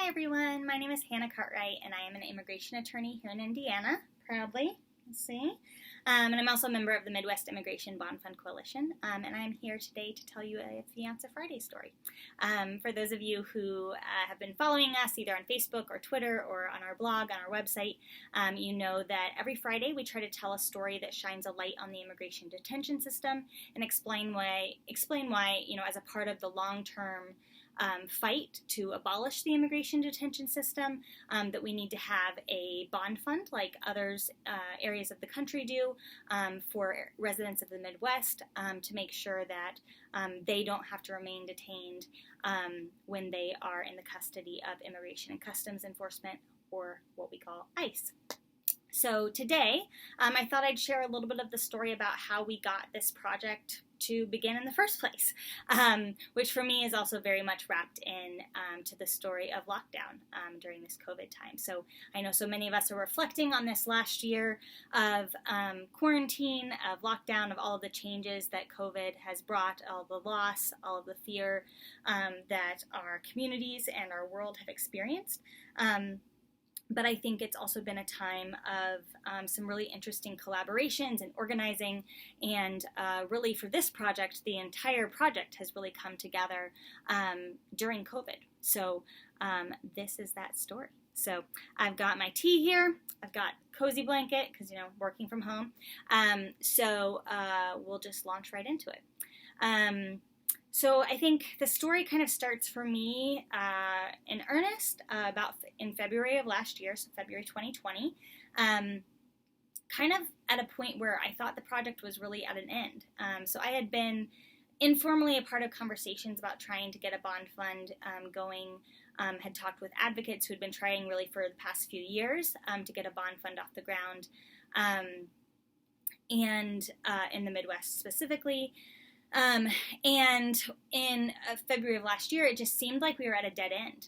Hi everyone, my name is Hannah Cartwright and I am an immigration attorney here in Indiana, proudly, and I'm also a member of the Midwest Immigration Bond Fund Coalition, and I'm here today to tell you a Fianza Friday story. For those of you who have been following us either on Facebook or Twitter or on our blog, on our website, you know that every Friday we try to tell a story that shines a light on the immigration detention system and explain why, as a part of the long-term fight to abolish the immigration detention system, that we need to have a bond fund like others areas of the country do for residents of the Midwest to make sure that they don't have to remain detained when they are in the custody of Immigration and Customs Enforcement, or what we call ICE. So today, I thought I'd share a little bit of the story about how we got this project to begin in the first place, which for me is also very much wrapped in to the story of lockdown during this COVID time. So I know so many of us are reflecting on this last year of quarantine, of lockdown, of all of the changes that COVID has brought, all the loss, all of the fear that our communities and our world have experienced. But I think it's also been a time of some really interesting collaborations and organizing, and really for this project, the entire project has really come together during COVID. So this is that story. So I've got my tea here, I've got cozy blanket, because, working from home. So we'll just launch right into it. So I think the story kind of starts for me in earnest about in February of last year, so February 2020, kind of at a point where I thought the project was really at an end. So I had been informally a part of conversations about trying to get a bond fund going, had talked with advocates who had been trying really for the past few years to get a bond fund off the ground, and in the Midwest specifically. And in February of last year, it just seemed like we were at a dead end.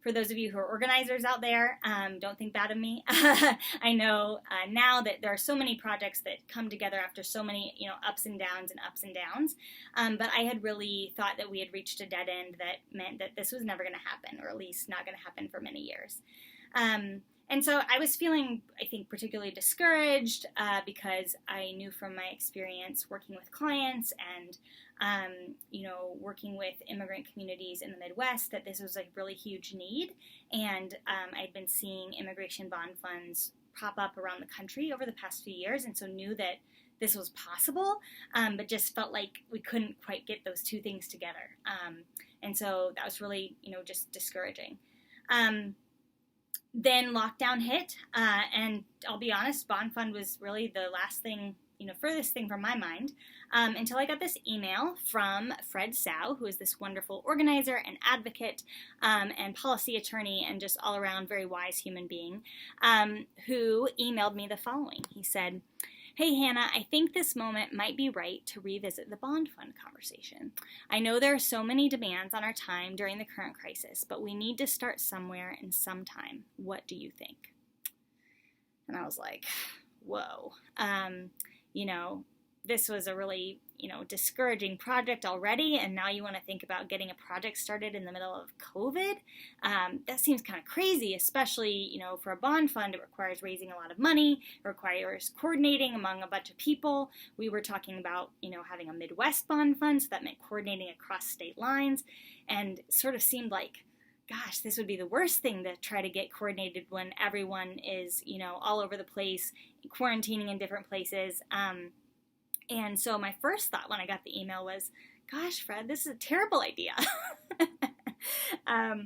For those of you who are organizers out there, don't think bad of me. I know now that there are so many projects that come together after so many, ups and downs and ups and downs. But I had really thought that we had reached a dead end that meant that this was never going to happen, or at least not going to happen for many years. And so I was feeling, I think, particularly discouraged because I knew from my experience working with clients and, working with immigrant communities in the Midwest that this was a really huge need. And I'd been seeing immigration bond funds pop up around the country over the past few years, and so knew that this was possible, but just felt like we couldn't quite get those two things together. And so that was really, just discouraging. Then lockdown hit, and I'll be honest, bond fund was really the last thing, furthest thing from my mind, until I got this email from Fred Tsao, who is this wonderful organizer and advocate and policy attorney and just all around very wise human being, who emailed me the following. He said, "Hey Hannah, I think this moment might be right to revisit the bond fund conversation. I know there are so many demands on our time during the current crisis, but we need to start somewhere and sometime. What do you think?" And I was like, whoa. This was a really, discouraging project already, and now you want to think about getting a project started in the middle of COVID? That seems kind of crazy, especially, for a bond fund. It requires raising a lot of money. It requires coordinating among a bunch of people. We were talking about, having a Midwest bond fund, so that meant coordinating across state lines, and sort of seemed like, gosh, this would be the worst thing to try to get coordinated when everyone is, all over the place, quarantining in different places. And so my first thought when I got the email was, gosh, Fred, this is a terrible idea. I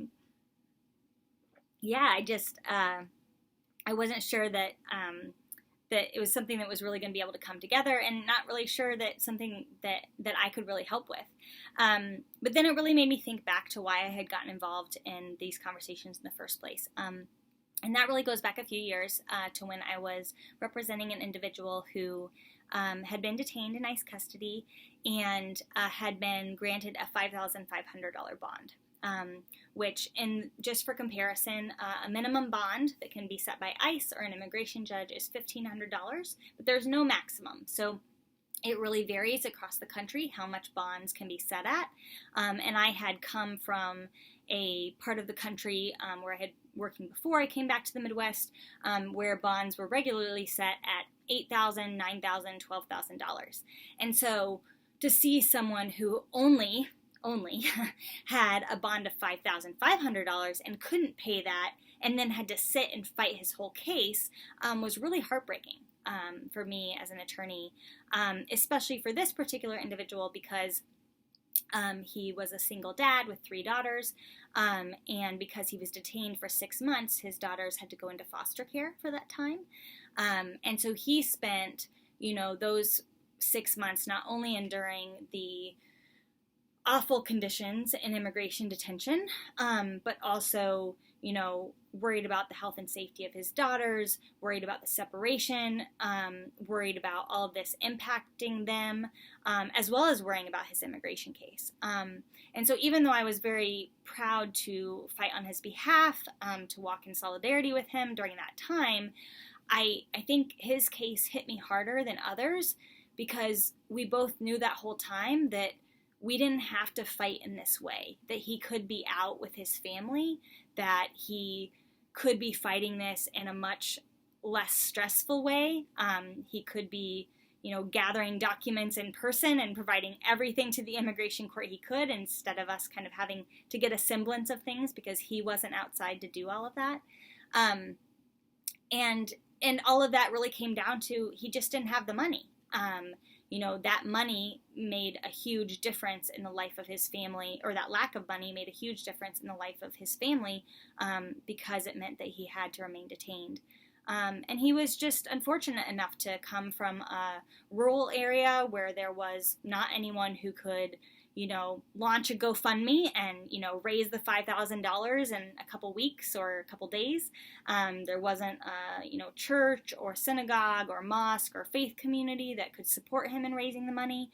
wasn't sure that that it was something that was really going to be able to come together, and not really sure that something that I could really help with. But then it really made me think back to why I had gotten involved in these conversations in the first place. And that really goes back a few years to when I was representing an individual who had been detained in ICE custody and had been granted a $5,500 bond, which, just for comparison, a minimum bond that can be set by ICE or an immigration judge is $1,500, but there's no maximum. So it really varies across the country how much bonds can be set at. And I had come from a part of the country where I had working before I came back to the Midwest, where bonds were regularly set at $8,000, $9,000, $12,000. And so to see someone who only had a bond of $5,500 and couldn't pay that and then had to sit and fight his whole case was really heartbreaking for me as an attorney, especially for this particular individual because he was a single dad with 3 daughters, and because he was detained for 6 months, his daughters had to go into foster care for that time. And so he spent, those 6 months not only enduring the awful conditions in immigration detention, but also, worried about the health and safety of his daughters, worried about the separation, worried about all of this impacting them, as well as worrying about his immigration case. And so even though I was very proud to fight on his behalf, to walk in solidarity with him during that time, I think his case hit me harder than others because we both knew that whole time that we didn't have to fight in this way, that he could be out with his family, that he could be fighting this in a much less stressful way. He could be, gathering documents in person and providing everything to the immigration court he could instead of us kind of having to get a semblance of things because he wasn't outside to do all of that. And all of that really came down to he just didn't have the money. That money made a huge difference in the life of his family, or that lack of money made a huge difference in the life of his family because it meant that he had to remain detained. And he was just unfortunate enough to come from a rural area where there was not anyone who could, launch a GoFundMe and, raise the $5,000 in a couple weeks or a couple days. There wasn't a, church or synagogue or mosque or faith community that could support him in raising the money.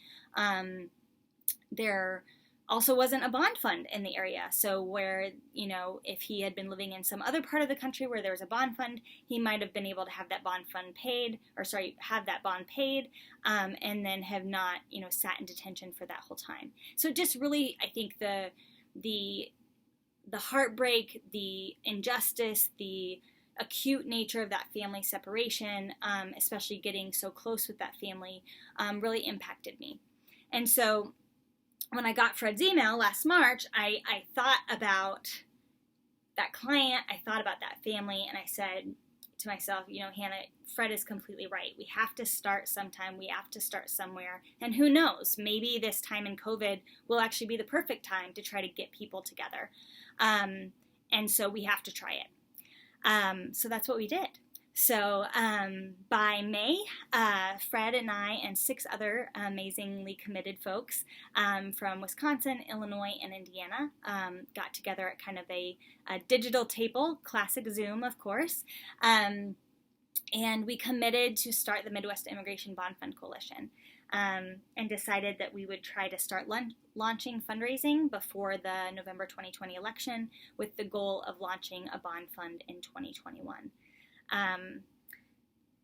There also wasn't a bond fund in the area. So where, if he had been living in some other part of the country where there was a bond fund, he might have been able to have that bond paid, and then have not, sat in detention for that whole time. So just really, I think the heartbreak, the injustice, the acute nature of that family separation, especially getting so close with that family, really impacted me. And so when I got Fred's email last March, I thought about that client, I thought about that family, and I said to myself, Hannah, Fred is completely right. We have to start sometime. We have to start somewhere. And who knows, maybe this time in COVID will actually be the perfect time to try to get people together. And so we have to try it. So that's what we did. So by May, Fred and I and 6 other amazingly committed folks from Wisconsin, Illinois, and Indiana got together at kind of a digital table, classic Zoom, of course, and we committed to start the Midwest Immigration Bond Fund Coalition and decided that we would try to start launching fundraising before the November 2020 election with the goal of launching a bond fund in 2021.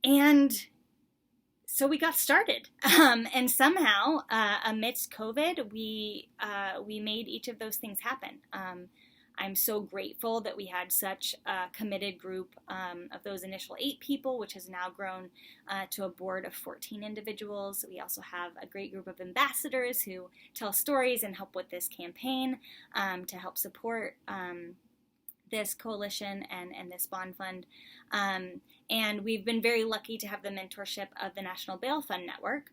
And so we got started, and somehow, amidst COVID, we made each of those things happen. I'm so grateful that we had such a committed group of those initial 8 people, which has now grown to a board of 14 individuals. We also have a great group of ambassadors who tell stories and help with this campaign to help support this coalition and this bond fund. And we've been very lucky to have the mentorship of the National Bail Fund Network,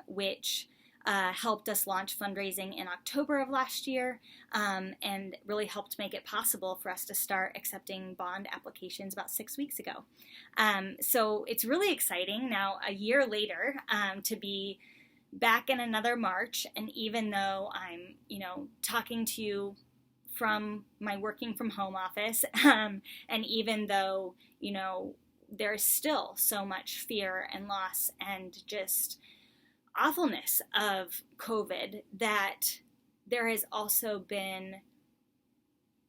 which helped us launch fundraising in October of last year, and really helped make it possible for us to start accepting bond applications about 6 weeks ago. So it's really exciting now, a year later, to be back in another March. And even though I'm, talking to you from my working from home office, and even though, there's still so much fear and loss and just awfulness of COVID, that there has also been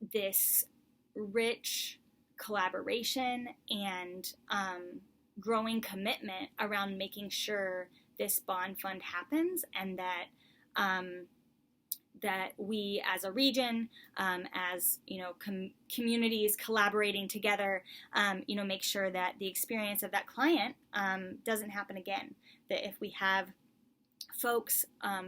this rich collaboration and growing commitment around making sure this bond fund happens, and that that we as a region, as communities collaborating together, make sure that the experience of that client doesn't happen again. That if we have folks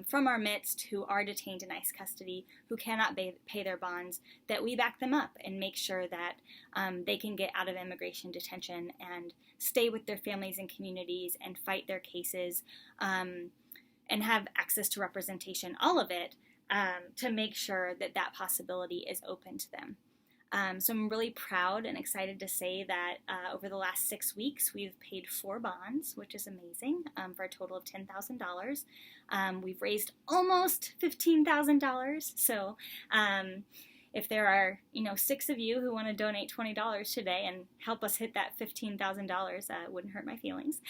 from our midst who are detained in ICE custody, who cannot pay their bonds, that we back them up and make sure that they can get out of immigration detention and stay with their families and communities and fight their cases and have access to representation, all of it, to make sure that that possibility is open to them. So I'm really proud and excited to say that over the last 6 weeks, we've paid 4 bonds, which is amazing, for a total of $10,000. We've raised almost $15,000. So if there are, 6 of you who want to donate $20 today and help us hit that $15,000, wouldn't hurt my feelings.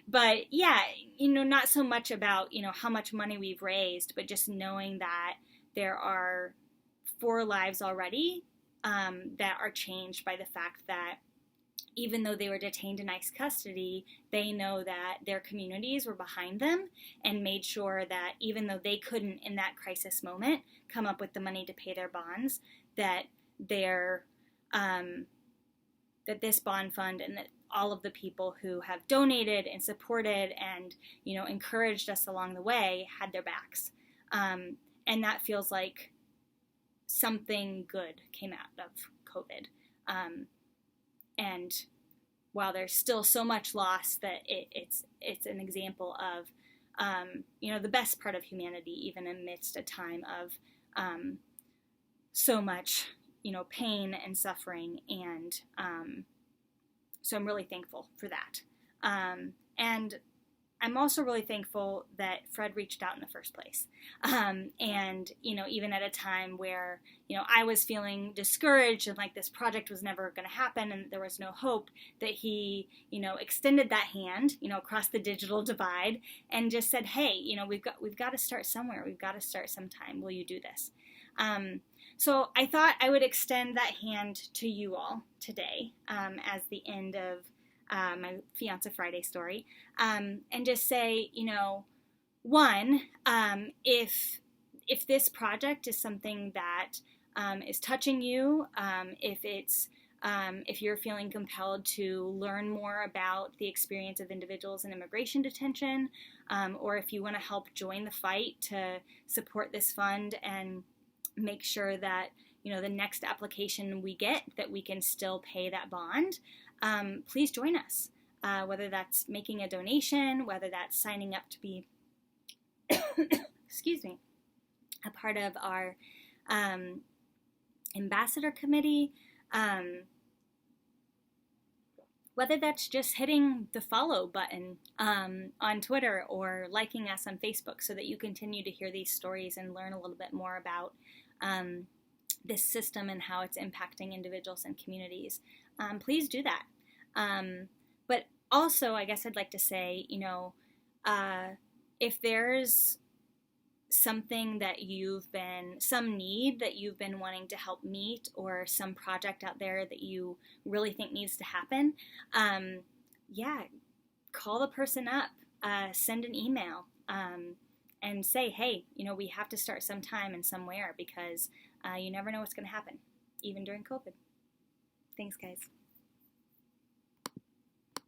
But yeah, not so much about, how much money we've raised, but just knowing that there are 4 lives already that are changed by the fact that even though they were detained in ICE custody, they know that their communities were behind them and made sure that even though they couldn't in that crisis moment come up with the money to pay their bonds, that that this bond fund and that all of the people who have donated and supported and encouraged us along the way had their backs. And that feels like something good came out of COVID. And while there's still so much loss, that it's an example of, the best part of humanity, even amidst a time of so much, pain and suffering. And so I'm really thankful for that. And I'm also really thankful that Fred reached out in the first place. And, even at a time where, I was feeling discouraged and like this project was never going to happen and there was no hope, that he, extended that hand, across the digital divide and just said, hey, we've got to start somewhere. We've got to start sometime. Will you do this? So I thought I would extend that hand to you all today as the end of my Fianza Friday story, and just say, one, if this project is something that is touching you, if you're feeling compelled to learn more about the experience of individuals in immigration detention, or if you want to help join the fight to support this fund and make sure that the next application we get, that we can still pay that bond, please join us, whether that's making a donation, whether that's signing up to be, excuse me, a part of our ambassador committee, whether that's just hitting the follow button on Twitter or liking us on Facebook so that you continue to hear these stories and learn a little bit more about this system and how it's impacting individuals and communities. Please do that. But also, I guess I'd like to say, if there's something that some need that you've been wanting to help meet, or some project out there that you really think needs to happen, call the person up, send an email, and say, hey, we have to start sometime and somewhere, because you never know what's going to happen, even during COVID. Thanks, guys.